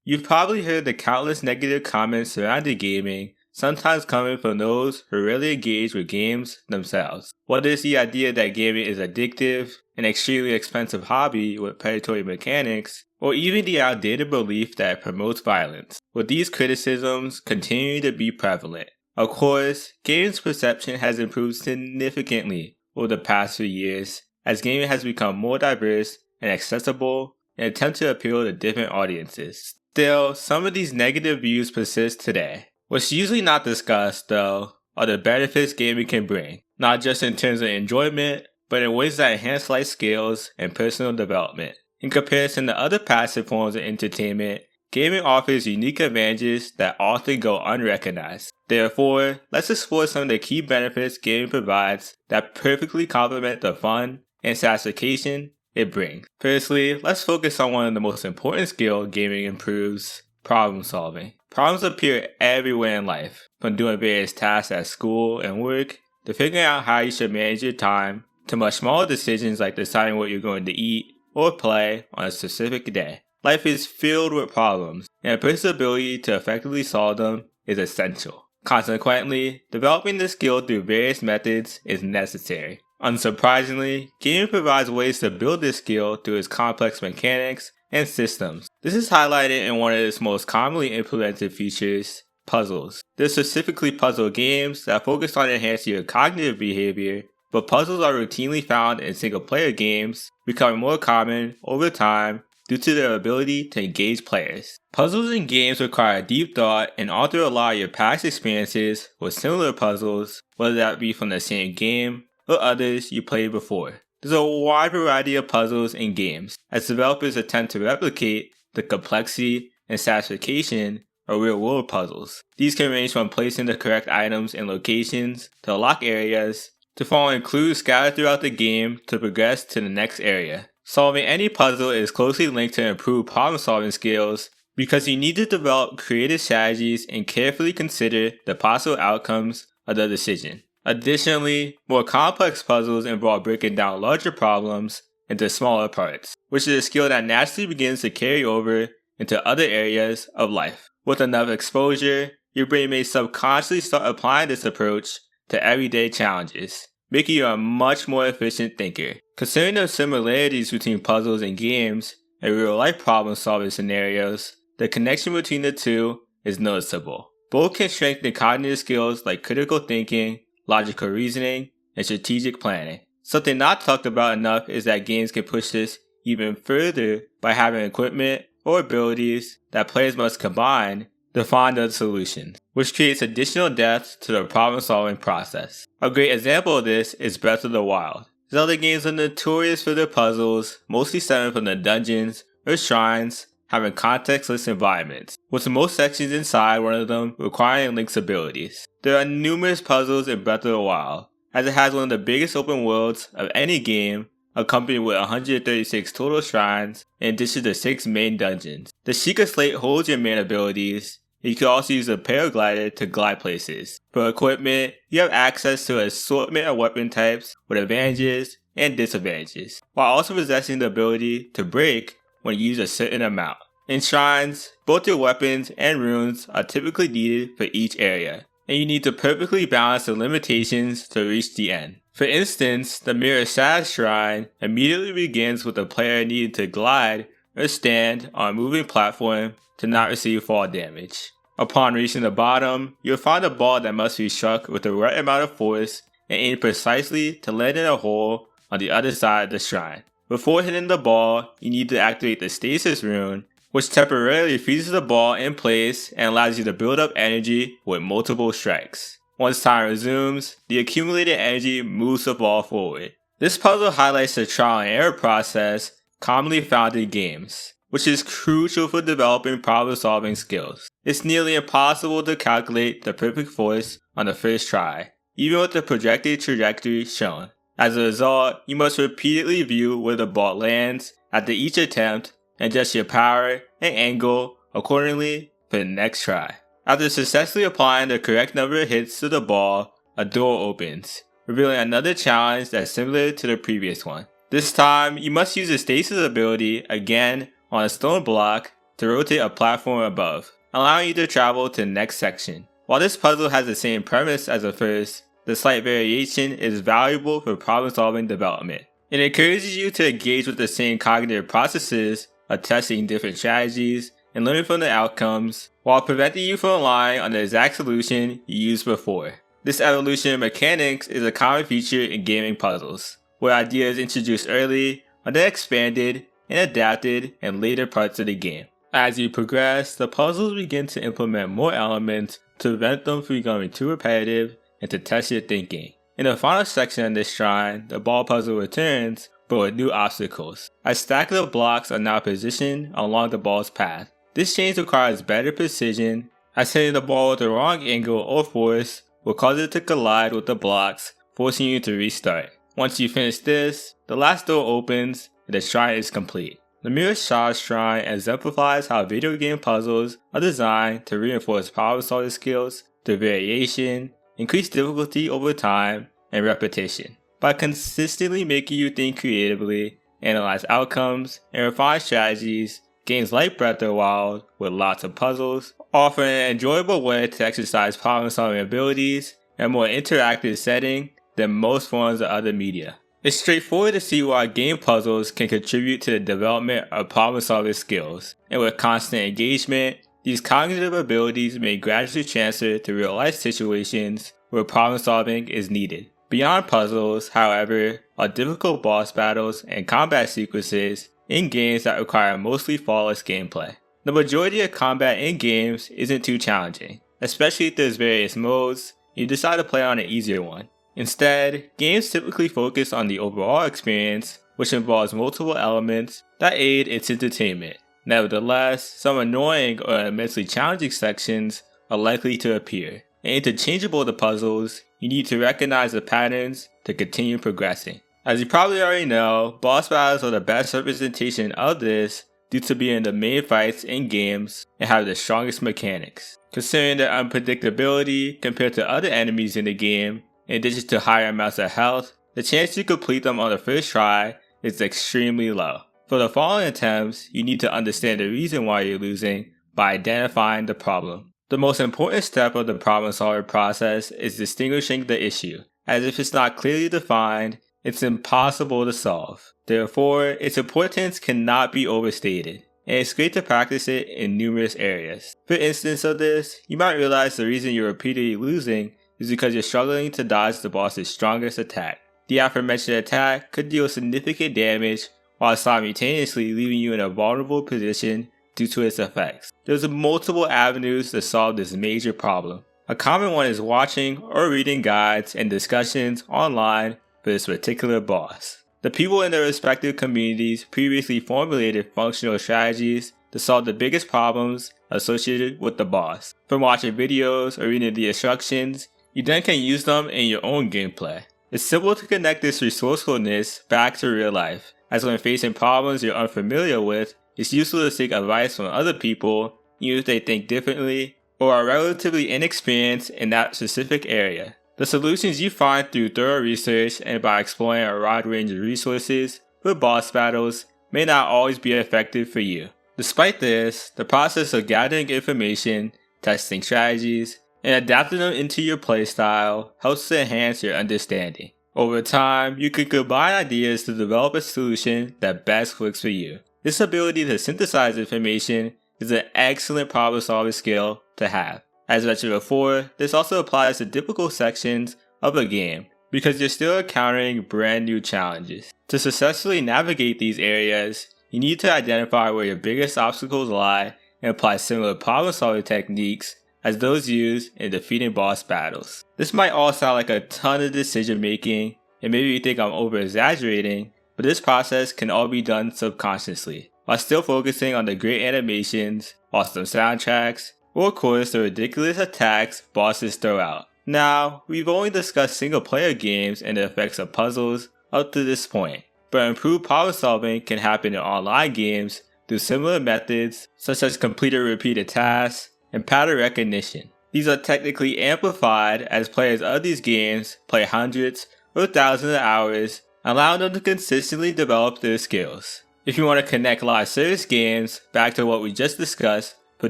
You've probably heard the countless negative comments surrounding gaming, sometimes coming from those who really engage with games themselves. Whether it's the idea that gaming is addictive, an extremely expensive hobby with predatory mechanics, or even the outdated belief that it promotes violence, with these criticisms continuing to be prevalent. Of course, gaming's perception has improved significantly over the past few years as gaming has become more diverse and accessible in an attempt to appeal to different audiences. Still, some of these negative views persist today. What's usually not discussed, though, are the benefits gaming can bring, not just in terms of enjoyment, but in ways that enhance life skills and personal development. In comparison to other passive forms of entertainment, gaming offers unique advantages that often go unrecognized. Therefore, let's explore some of the key benefits gaming provides that perfectly complement the fun and satisfaction it brings. Firstly, let's focus on one of the most important skills gaming improves: problem solving. Problems appear everywhere in life, from doing various tasks at school and work, to figuring out how you should manage your time, to much smaller decisions like deciding what you're going to eat or play on a specific day. Life is filled with problems, and a person's ability to effectively solve them is essential. Consequently, developing this skill through various methods is necessary. Unsurprisingly, gaming provides ways to build this skill through its complex mechanics and systems. This is highlighted in one of its most commonly implemented features, puzzles. There are specifically puzzle games that focus on enhancing your cognitive behavior, but puzzles are routinely found in single-player games, becoming more common over time due to their ability to engage players. Puzzles in games require deep thought and alter a lot of your past experiences with similar puzzles, whether that be from the same game or others you played before. There's a wide variety of puzzles in games, as developers attempt to replicate the complexity and satisfaction of real-world puzzles. These can range from placing the correct items and locations to unlock areas, to following clues scattered throughout the game to progress to the next area. Solving any puzzle is closely linked to improved problem-solving skills because you need to develop creative strategies and carefully consider the possible outcomes of the decision. Additionally, more complex puzzles involve breaking down larger problems into smaller parts, which is a skill that naturally begins to carry over into other areas of life. With enough exposure, your brain may subconsciously start applying this approach to everyday challenges, making you a much more efficient thinker. Considering the similarities between puzzles and games and real-life problem-solving scenarios, the connection between the two is noticeable. Both can strengthen cognitive skills like critical thinking, logical reasoning, and strategic planning. Something not talked about enough is that games can push this even further by having equipment or abilities that players must combine to find the solutions, which creates additional depth to the problem-solving process. A great example of this is Breath of the Wild. Zelda games are notorious for their puzzles, mostly stemming from the dungeons or shrines having context-less environments, with most sections inside one of them requiring Link's abilities. There are numerous puzzles in Breath of the Wild, as it has one of the biggest open worlds of any game, accompanied with 136 total shrines in addition to 6 main dungeons. The Sheikah Slate holds your main abilities, and you can also use a paraglider to glide places. For equipment, you have access to an assortment of weapon types with advantages and disadvantages, while also possessing the ability to break when you use a certain amount. In shrines, both your weapons and runes are typically needed for each area, and you need to perfectly balance the limitations to reach the end. For instance, the Mirror Shadow Shrine immediately begins with the player needing to glide or stand on a moving platform to not receive fall damage. Upon reaching the bottom, you'll find a ball that must be struck with the right amount of force and aimed precisely to land in a hole on the other side of the shrine. Before hitting the ball, you need to activate the Stasis Rune, which temporarily freezes the ball in place and allows you to build up energy with multiple strikes. Once time resumes, the accumulated energy moves the ball forward. This puzzle highlights the trial and error process commonly found in games, which is crucial for developing problem-solving skills. It's nearly impossible to calculate the perfect force on the first try, even with the projected trajectory shown. As a result, you must repeatedly view where the ball lands after each attempt and adjust your power and angle accordingly for the next try. After successfully applying the correct number of hits to the ball, a door opens, revealing another challenge that's similar to the previous one. This time, you must use the Stasis ability again on a stone block to rotate a platform above, allowing you to travel to the next section. While this puzzle has the same premise as the first, the slight variation is valuable for problem-solving development. It encourages you to engage with the same cognitive processes of testing different strategies and learning from the outcomes, while preventing you from relying on the exact solution you used before. This evolution of mechanics is a common feature in gaming puzzles, where ideas introduced early are then expanded and adapted in later parts of the game. As you progress, the puzzles begin to implement more elements to prevent them from becoming too repetitive and to test your thinking. In the final section of this shrine, the ball puzzle returns, but with new obstacles. A stack of blocks are now positioned along the ball's path. This change requires better precision, as hitting the ball with the wrong angle or force will cause it to collide with the blocks, forcing you to restart. Once you finish this, the last door opens and the shrine is complete. The Mirror Shah Shrine exemplifies how video game puzzles are designed to reinforce problem-solving skills through variation, increase difficulty over time, and repetition. By consistently making you think creatively, analyze outcomes, and refine strategies, games like Breath of the Wild, with lots of puzzles, offer an enjoyable way to exercise problem-solving abilities in a more interactive setting than most forms of other media. It's straightforward to see why game puzzles can contribute to the development of problem-solving skills, and with constant engagement, these cognitive abilities may gradually transfer to real-life situations where problem-solving is needed. Beyond puzzles, however, are difficult boss battles and combat sequences in games that require mostly flawless gameplay. The majority of combat in games isn't too challenging, especially if there's various modes, and you decide to play on an easier one. Instead, games typically focus on the overall experience, which involves multiple elements that aid its entertainment. Nevertheless, some annoying or immensely challenging sections are likely to appear, and interchangeable to puzzles, you need to recognize the patterns to continue progressing. As you probably already know, boss battles are the best representation of this due to being the main fights in games and have the strongest mechanics. Considering their unpredictability compared to other enemies in the game, in addition to higher amounts of health, the chance to complete them on the first try is extremely low. For the following attempts, you need to understand the reason why you're losing by identifying the problem. The most important step of the problem-solving process is distinguishing the issue, as if it's not clearly defined, it's impossible to solve. Therefore, its importance cannot be overstated, and it's great to practice it in numerous areas. For instance of this, you might realize the reason you're repeatedly losing is because you're struggling to dodge the boss's strongest attack. The aforementioned attack could deal significant damage while simultaneously leaving you in a vulnerable position due to its effects. There's multiple avenues to solve this major problem. A common one is watching or reading guides and discussions online for this particular boss. The people in their respective communities previously formulated functional strategies to solve the biggest problems associated with the boss. From watching videos or reading the instructions, you then can use them in your own gameplay. It's simple to connect this resourcefulness back to real life, as when facing problems you're unfamiliar with, it's useful to seek advice from other people, even if they think differently or are relatively inexperienced in that specific area. The solutions you find through thorough research and by exploring a wide range of resources for boss battles may not always be effective for you. Despite this, the process of gathering information, testing strategies, and adapting them into your playstyle helps to enhance your understanding. Over time, you can combine ideas to develop a solution that best works for you. This ability to synthesize information is an excellent problem-solving skill to have. As mentioned before, this also applies to difficult sections of a game because you're still encountering brand new challenges. To successfully navigate these areas, you need to identify where your biggest obstacles lie and apply similar problem-solving techniques as those used in defeating boss battles. This might all sound like a ton of decision making, and maybe you think I'm over-exaggerating, but this process can all be done subconsciously, while still focusing on the great animations, awesome soundtracks, or of course the ridiculous attacks bosses throw out. Now, we've only discussed single player games and the effects of puzzles up to this point, but improved problem solving can happen in online games through similar methods such as completed repeated tasks and pattern recognition. These are technically amplified as players of these games play hundreds or thousands of hours, allowing them to consistently develop their skills. If you want to connect live service games back to what we just discussed for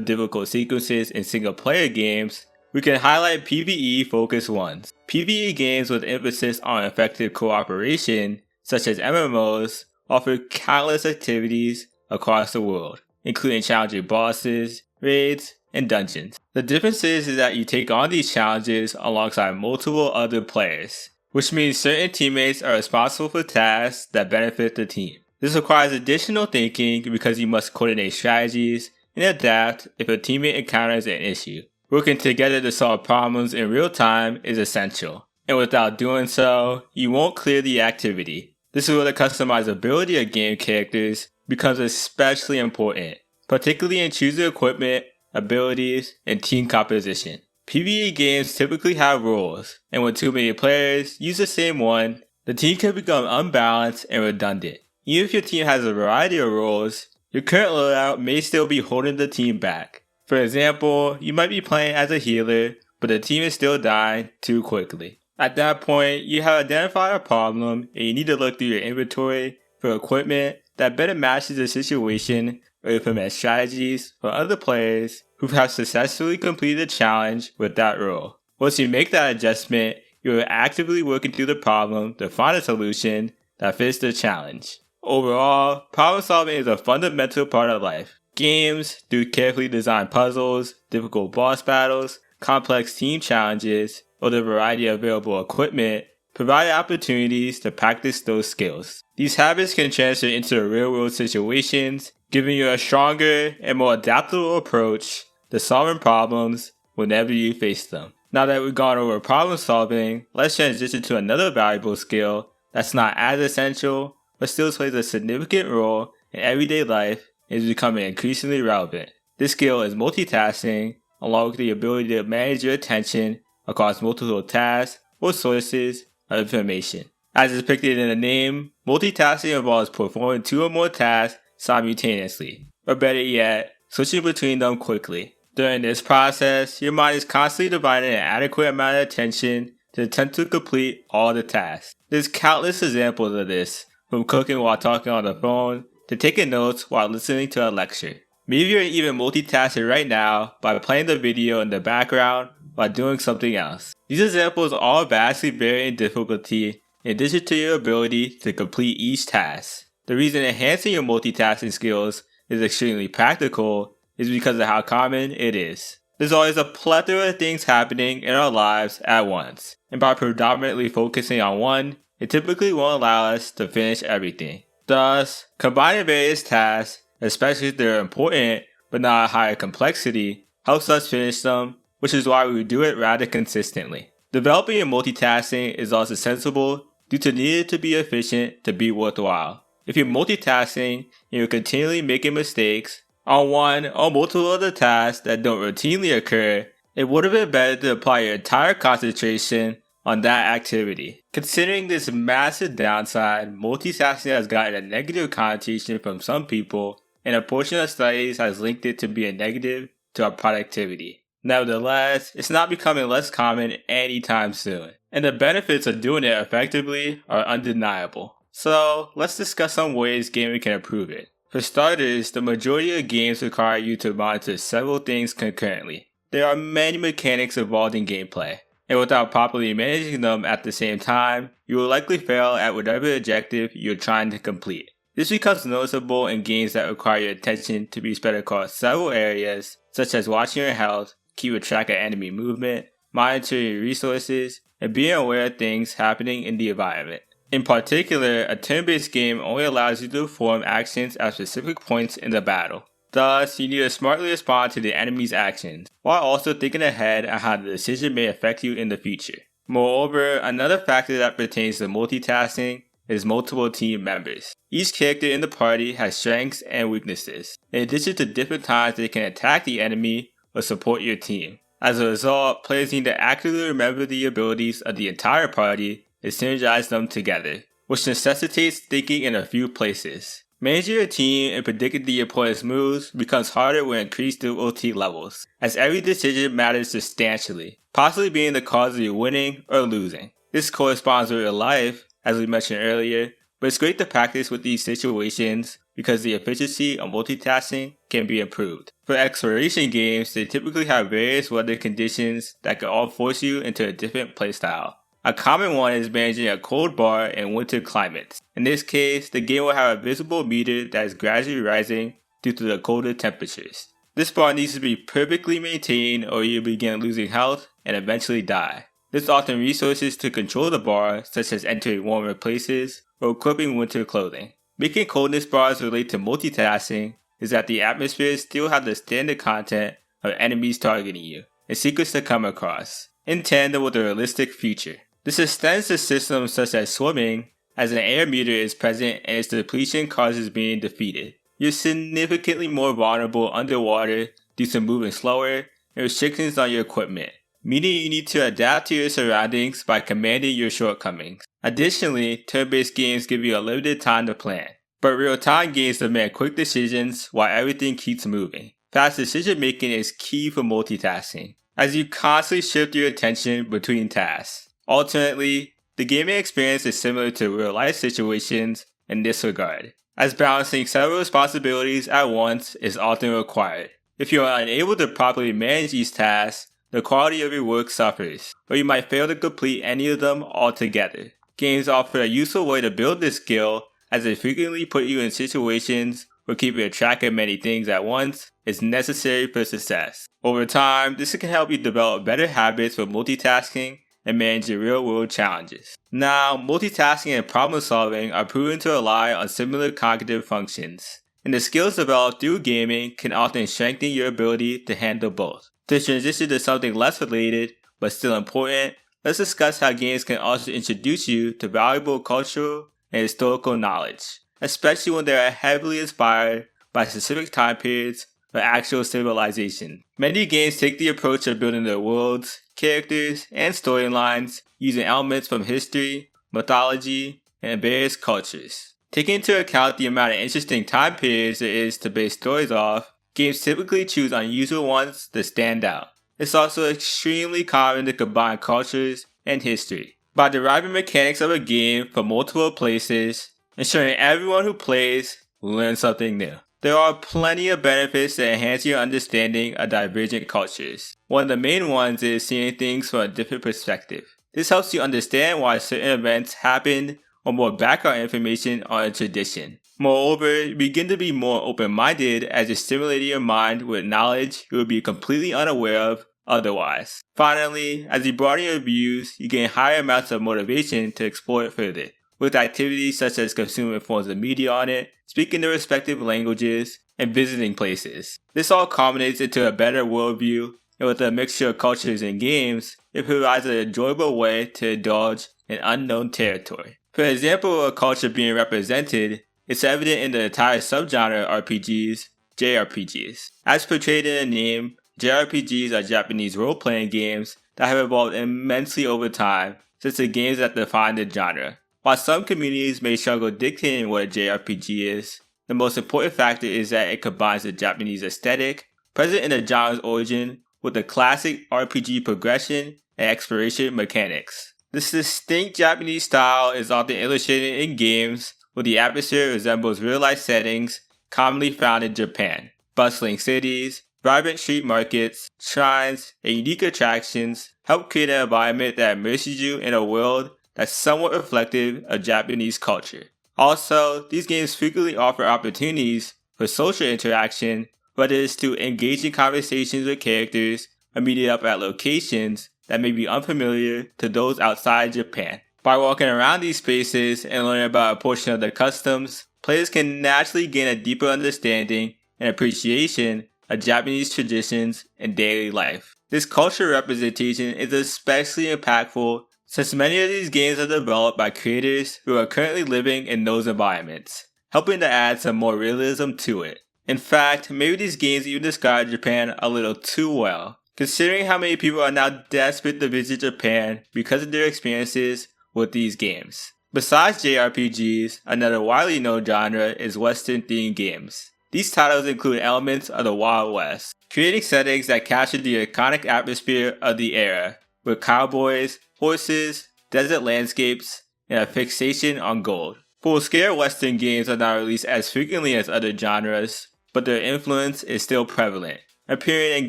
difficult sequences in single player games, we can highlight PvE focused ones. PvE games with emphasis on effective cooperation, such as MMOs, offer countless activities across the world, including challenging bosses, raids, and dungeons. The difference is that you take on these challenges alongside multiple other players, which means certain teammates are responsible for tasks that benefit the team. This requires additional thinking because you must coordinate strategies and adapt if a teammate encounters an issue. Working together to solve problems in real time is essential, and without doing so, you won't clear the activity. This is where the customizability of game characters becomes especially important, particularly in choosing equipment, abilities, and team composition. PvE games typically have roles, and when too many players use the same one, the team can become unbalanced and redundant. Even if your team has a variety of roles, your current loadout may still be holding the team back. For example, you might be playing as a healer, but the team is still dying too quickly. At that point, you have identified a problem and you need to look through your inventory for equipment that better matches the situation or implement strategies for other players who have successfully completed the challenge with that role. Once you make that adjustment, you are actively working through the problem to find a solution that fits the challenge. Overall, problem solving is a fundamental part of life. Games, through carefully designed puzzles, difficult boss battles, complex team challenges, or the variety of available equipment, provide opportunities to practice those skills. These habits can transfer into real-world situations, giving you a stronger and more adaptable approach to solving problems whenever you face them. Now that we've gone over problem solving, let's transition to another valuable skill that's not as essential, but still plays a significant role in everyday life and is becoming increasingly relevant. This skill is multitasking, along with the ability to manage your attention across multiple tasks or sources of information. As depicted in the name, multitasking involves performing 2 or more tasks simultaneously, or better yet, switching between them quickly. During this process, your mind is constantly dividing an adequate amount of attention to attempt to complete all the tasks. There's countless examples of this, from cooking while talking on the phone to taking notes while listening to a lecture. Maybe you're even multitasking right now by playing the video in the background while doing something else. These examples all vastly vary in difficulty in addition to your ability to complete each task. The reason enhancing your multitasking skills is extremely practical is because of how common it is. There's always a plethora of things happening in our lives at once, and by predominantly focusing on one, it typically won't allow us to finish everything. Thus, combining various tasks, especially if they're important but not a higher complexity, helps us finish them, which is why we do it rather consistently. Developing your multitasking is also sensible due to needing to be efficient to be worthwhile. If you're multitasking and you're continually making mistakes on one or multiple other tasks that don't routinely occur, it would have been better to apply your entire concentration on that activity. Considering this massive downside, multitasking has gotten a negative connotation from some people, and a portion of studies has linked it to being negative to our productivity. Nevertheless, it's not becoming less common anytime soon, and the benefits of doing it effectively are undeniable. So, let's discuss some ways gaming can improve it. For starters, the majority of games require you to monitor several things concurrently. There are many mechanics involved in gameplay, and without properly managing them at the same time, you will likely fail at whatever objective you're trying to complete. This becomes noticeable in games that require your attention to be spread across several areas, such as watching your health, keeping track of enemy movement, monitoring your resources, and being aware of things happening in the environment. In particular, a turn-based game only allows you to perform actions at specific points in the battle. Thus, you need to smartly respond to the enemy's actions, while also thinking ahead on how the decision may affect you in the future. Moreover, another factor that pertains to multitasking is multiple team members. Each character in the party has strengths and weaknesses, in addition to different times they can attack the enemy or support your team. As a result, players need to actively remember the abilities of the entire party and synergize them together, which necessitates thinking in a few places. Managing your team and predicting the opponent's moves becomes harder with increased difficulty levels, as every decision matters substantially, possibly being the cause of you winning or losing. This corresponds with real life, as we mentioned earlier, but it's great to practice with these situations because the efficiency of multitasking can be improved. For exploration games, they typically have various weather conditions that can all force you into a different playstyle. A common one is managing a cold bar in winter climates. In this case, the game will have a visible meter that is gradually rising due to the colder temperatures. This bar needs to be perfectly maintained or you'll begin losing health and eventually die. There's often resources to control the bar, such as entering warmer places or equipping winter clothing. Making coldness bars relate to multitasking is that the atmosphere still has the standard content of enemies targeting you and secrets to come across, in tandem with a realistic future. This extends to systems such as swimming, as an air meter is present and its depletion causes being defeated. You're significantly more vulnerable underwater due to moving slower and restrictions on your equipment, meaning you need to adapt to your surroundings by commanding your shortcomings. Additionally, turn-based games give you a limited time to plan, but real-time games demand quick decisions while everything keeps moving. Fast decision-making is key for multitasking, as you constantly shift your attention between tasks. Ultimately, the gaming experience is similar to real-life situations in this regard, as balancing several responsibilities at once is often required. If you are unable to properly manage these tasks, the quality of your work suffers, or you might fail to complete any of them altogether. Games offer a useful way to build this skill, as they frequently put you in situations where keeping track of many things at once is necessary for success. Over time, this can help you develop better habits for multitasking and manage your real-world challenges. Now, multitasking and problem-solving are proven to rely on similar cognitive functions, and the skills developed through gaming can often strengthen your ability to handle both. To transition to something less related, but still important, let's discuss how games can also introduce you to valuable cultural and historical knowledge, especially when they are heavily inspired by specific time periods or actual civilization. Many games take the approach of building their worlds, characters, and storylines using elements from history, mythology, and various cultures. Taking into account the amount of interesting time periods there is to base stories off, games typically choose unusual ones to stand out. It's also extremely common to combine cultures and history. By deriving mechanics of a game from multiple places, ensuring everyone who plays will learn something new. There are plenty of benefits that enhance your understanding of divergent cultures. One of the main ones is seeing things from a different perspective. This helps you understand why certain events happen or more background information on a tradition. Moreover, you begin to be more open-minded as you stimulate your mind with knowledge you would be completely unaware of otherwise. Finally, as you broaden your views, you gain higher amounts of motivation to explore it further, with activities such as consuming forms of media on it, speaking the respective languages, and visiting places. This all culminates into a better worldview, and with a mixture of cultures and games, it provides an enjoyable way to indulge in unknown territory. For example of a culture being represented, it's evident in the entire subgenre RPGs, JRPGs. As portrayed in the name, JRPGs are Japanese role-playing games that have evolved immensely over time since the games that define the genre. While some communities may struggle dictating what a JRPG is, the most important factor is that it combines the Japanese aesthetic, present in the genre's origin, with the classic RPG progression and exploration mechanics. This distinct Japanese style is often illustrated in games where the atmosphere resembles real-life settings commonly found in Japan. Bustling cities, vibrant street markets, shrines, and unique attractions help create an environment that immerses you in a world that's somewhat reflective of Japanese culture. Also, these games frequently offer opportunities for social interaction, whether it's through engaging conversations with characters or meeting up at locations that may be unfamiliar to those outside Japan. By walking around these spaces and learning about a portion of their customs, players can naturally gain a deeper understanding and appreciation of Japanese traditions and daily life. This cultural representation is especially impactful since many of these games are developed by creators who are currently living in those environments, helping to add some more realism to it. In fact, maybe these games even describe Japan a little too well, considering how many people are now desperate to visit Japan because of their experiences with these games. Besides JRPGs, another widely known genre is Western-themed games. These titles include elements of the Wild West, creating settings that capture the iconic atmosphere of the era, with cowboys, horses, desert landscapes, and a fixation on gold. Full-scale Western games are not released as frequently as other genres, but their influence is still prevalent, appearing in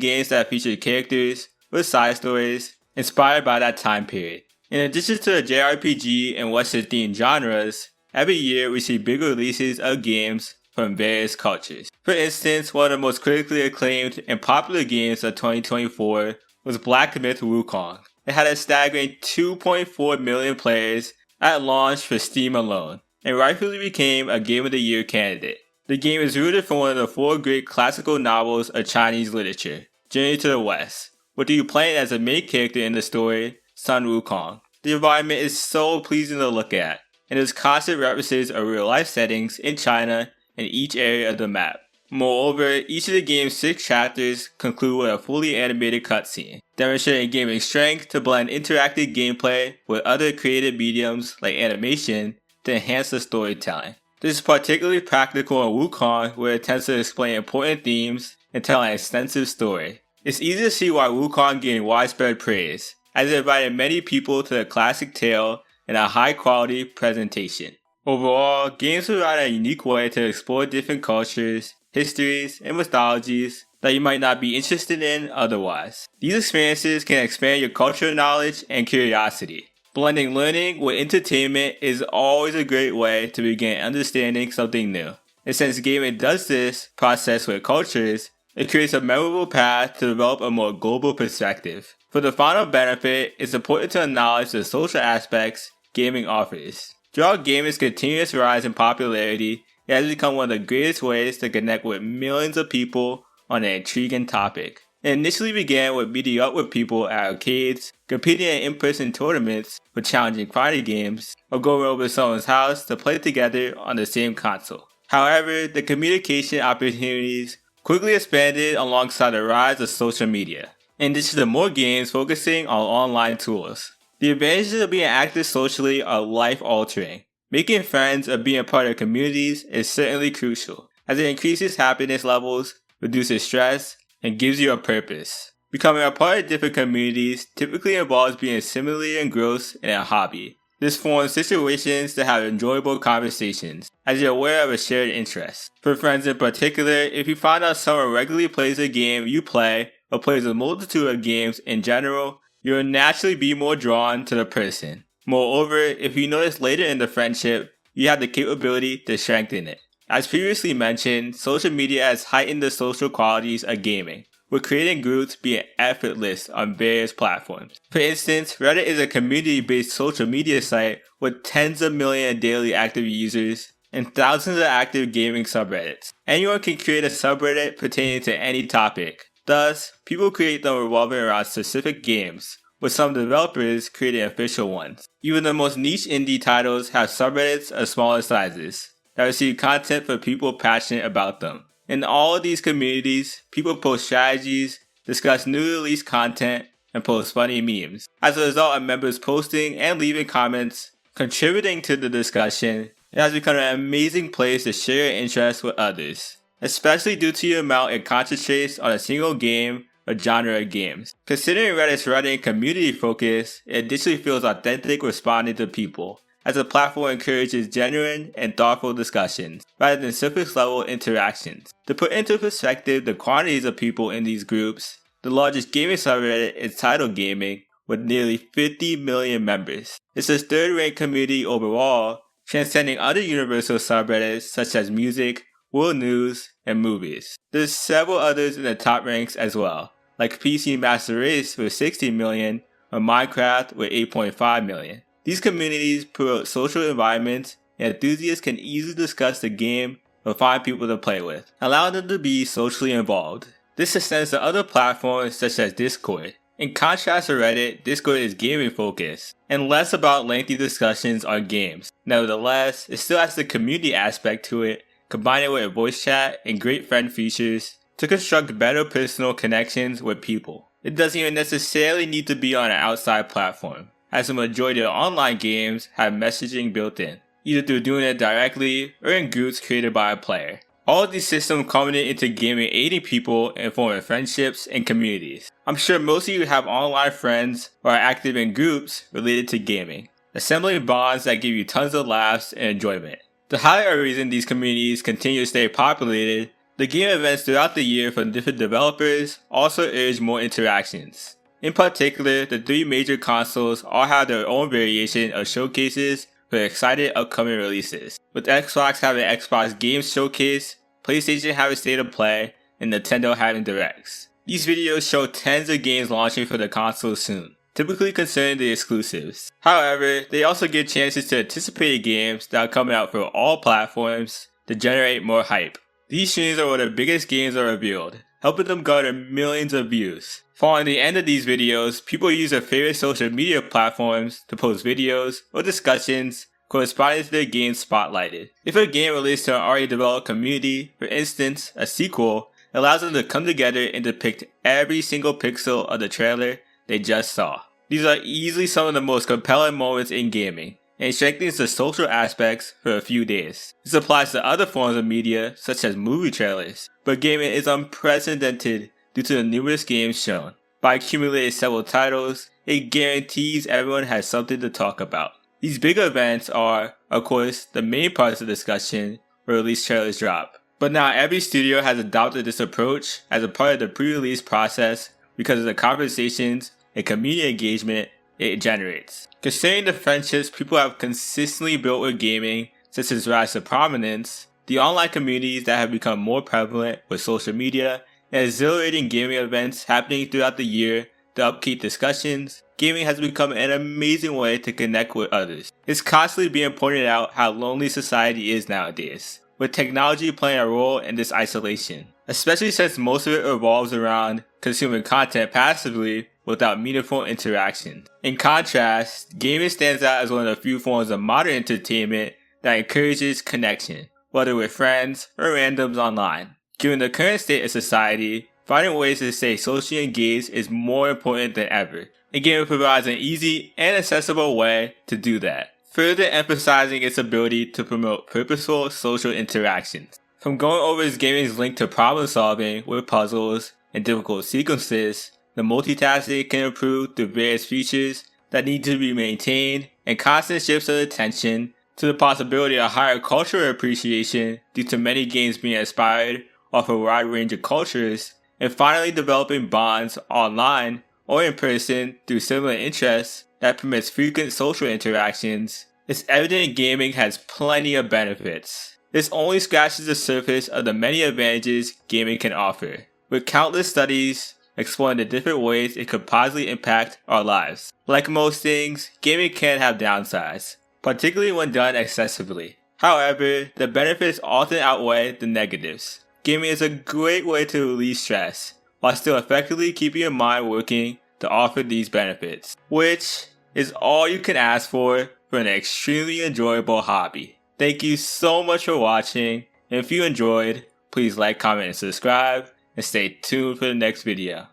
games that feature characters with side stories inspired by that time period. In addition to the JRPG and Western-themed genres, every year we see big releases of games from various cultures. For instance, one of the most critically acclaimed and popular games of 2024 was Black Myth Wukong. It had a staggering 2.4 million players at launch for Steam alone, and rightfully became a Game of the Year candidate. The game is rooted from one of the 4 great classical novels of Chinese literature, Journey to the West, with you playing as the main character in the story, Sun Wukong. The environment is so pleasing to look at, and its constant references of real-life settings in China in each area of the map. Moreover, each of the game's 6 chapters conclude with a fully animated cutscene, demonstrating gaming strength to blend interactive gameplay with other creative mediums like animation to enhance the storytelling. This is particularly practical in Wukong, where it tends to explain important themes and tell an extensive story. It's easy to see why Wukong gained widespread praise, as it invited many people to the classic tale in a high-quality presentation. Overall, games provide a unique way to explore different cultures, histories, and mythologies that you might not be interested in otherwise. These experiences can expand your cultural knowledge and curiosity. Blending learning with entertainment is always a great way to begin understanding something new. And since gaming does this process with cultures, it creates a memorable path to develop a more global perspective. For the final benefit, it's important to acknowledge the social aspects gaming offers. Throughout gaming's continuous rise in popularity, it has become one of the greatest ways to connect with millions of people on an intriguing topic. It initially began with meeting up with people at arcades, competing in in-person tournaments for challenging fighting games, or going over to someone's house to play together on the same console. However, the communication opportunities quickly expanded alongside the rise of social media, in addition to more games focusing on online tools. The advantages of being active socially are life-altering. Making friends or being a part of communities is certainly crucial, as it increases happiness levels, reduces stress, and gives you a purpose. Becoming a part of different communities typically involves being similarly engrossed in a hobby. This forms situations to have enjoyable conversations, as you're aware of a shared interest. For friends in particular, if you find out someone regularly plays a game you play, or plays a multitude of games in general, you will naturally be more drawn to the person. Moreover, if you notice later in the friendship, you have the capability to strengthen it. As previously mentioned, social media has heightened the social qualities of gaming, with creating groups being effortless on various platforms. For instance, Reddit is a community-based social media site with tens of millions of daily active users and thousands of active gaming subreddits. Anyone can create a subreddit pertaining to any topic. Thus, people create them revolving around specific games, with some developers creating official ones. Even the most niche indie titles have subreddits of smaller sizes that receive content for people passionate about them. In all of these communities, people post strategies, discuss new release content, and post funny memes. As a result of members posting and leaving comments, contributing to the discussion, it has become an amazing place to share your interests with others, especially due to the amount it concentrates on a single game or genre of games. Considering Reddit's Reddit community focus, it additionally feels authentic responding to people, as the platform encourages genuine and thoughtful discussions, rather than surface level interactions. To put into perspective the quantities of people in these groups, the largest gaming subreddit is Title Gaming, with nearly 50 million members. It's the third-ranked community overall, transcending other universal subreddits such as music, world news, and movies. There's several others in the top ranks as well, like PC Master Race with 60 million, or Minecraft with 8.5 million. These communities promote social environments, and enthusiasts can easily discuss the game or find people to play with, allowing them to be socially involved. This extends to other platforms such as Discord. In contrast to Reddit, Discord is gaming focused, and less about lengthy discussions on games. Nevertheless, it still has the community aspect to it, combining with voice chat and great friend features to construct better personal connections with people. It doesn't even necessarily need to be on an outside platform, as the majority of online games have messaging built in, either through doing it directly or in groups created by a player. All of these systems culminate into gaming aiding people in forming friendships and communities. I'm sure most of you have online friends or are active in groups related to gaming, assembling bonds that give you tons of laughs and enjoyment. To highlight a reason these communities continue to stay populated, the game events throughout the year from different developers also urge more interactions. In particular, the three major consoles all have their own variation of showcases for excited upcoming releases, with Xbox having Xbox Games Showcase, PlayStation having State of Play, and Nintendo having Directs. These videos show tens of games launching for the console soon, typically concerning the exclusives. However, they also give chances to anticipated games that are coming out for all platforms to generate more hype. These streams are where the biggest games are revealed, helping them garner millions of views. Following the end of these videos, people use their favorite social media platforms to post videos or discussions corresponding to their games spotlighted. If a game relates to an already developed community, for instance, a sequel, it allows them to come together and depict every single pixel of the trailer they just saw. These are easily some of the most compelling moments in gaming, and it strengthens the social aspects for a few days. This applies to other forms of media, such as movie trailers, but gaming is unprecedented due to the numerous games shown. By accumulating several titles, it guarantees everyone has something to talk about. These big events are, of course, the main parts of the discussion where release trailers drop. But now every studio has adopted this approach as a part of the pre-release process because of the conversations and community engagement it generates. Considering the friendships people have consistently built with gaming since its rise to prominence, the online communities that have become more prevalent with social media, and exhilarating gaming events happening throughout the year to upkeep discussions, gaming has become an amazing way to connect with others. It's constantly being pointed out how lonely society is nowadays, with technology playing a role in this isolation, especially since most of it revolves around consuming content passively without meaningful interaction. In contrast, gaming stands out as one of the few forms of modern entertainment that encourages connection, whether with friends or randoms online. Given the current state of society, finding ways to stay socially engaged is more important than ever, and gaming provides an easy and accessible way to do that, further emphasizing its ability to promote purposeful social interactions. From going over its gaming's link to problem solving with puzzles and difficult sequences, the multitasking can improve through various features that need to be maintained and constant shifts of attention, to the possibility of higher cultural appreciation due to many games being inspired off a wide range of cultures, and finally developing bonds online or in person through similar interests that permits frequent social interactions. It's evident gaming has plenty of benefits. This only scratches the surface of the many advantages gaming can offer, with countless studies exploring the different ways it could positively impact our lives. Like most things, gaming can have downsides, particularly when done excessively. However, the benefits often outweigh the negatives. Gaming is a great way to release stress, while still effectively keeping your mind working to offer these benefits, which is all you can ask for an extremely enjoyable hobby. Thank you so much for watching, and if you enjoyed, please like, comment, and subscribe, and stay tuned for the next video.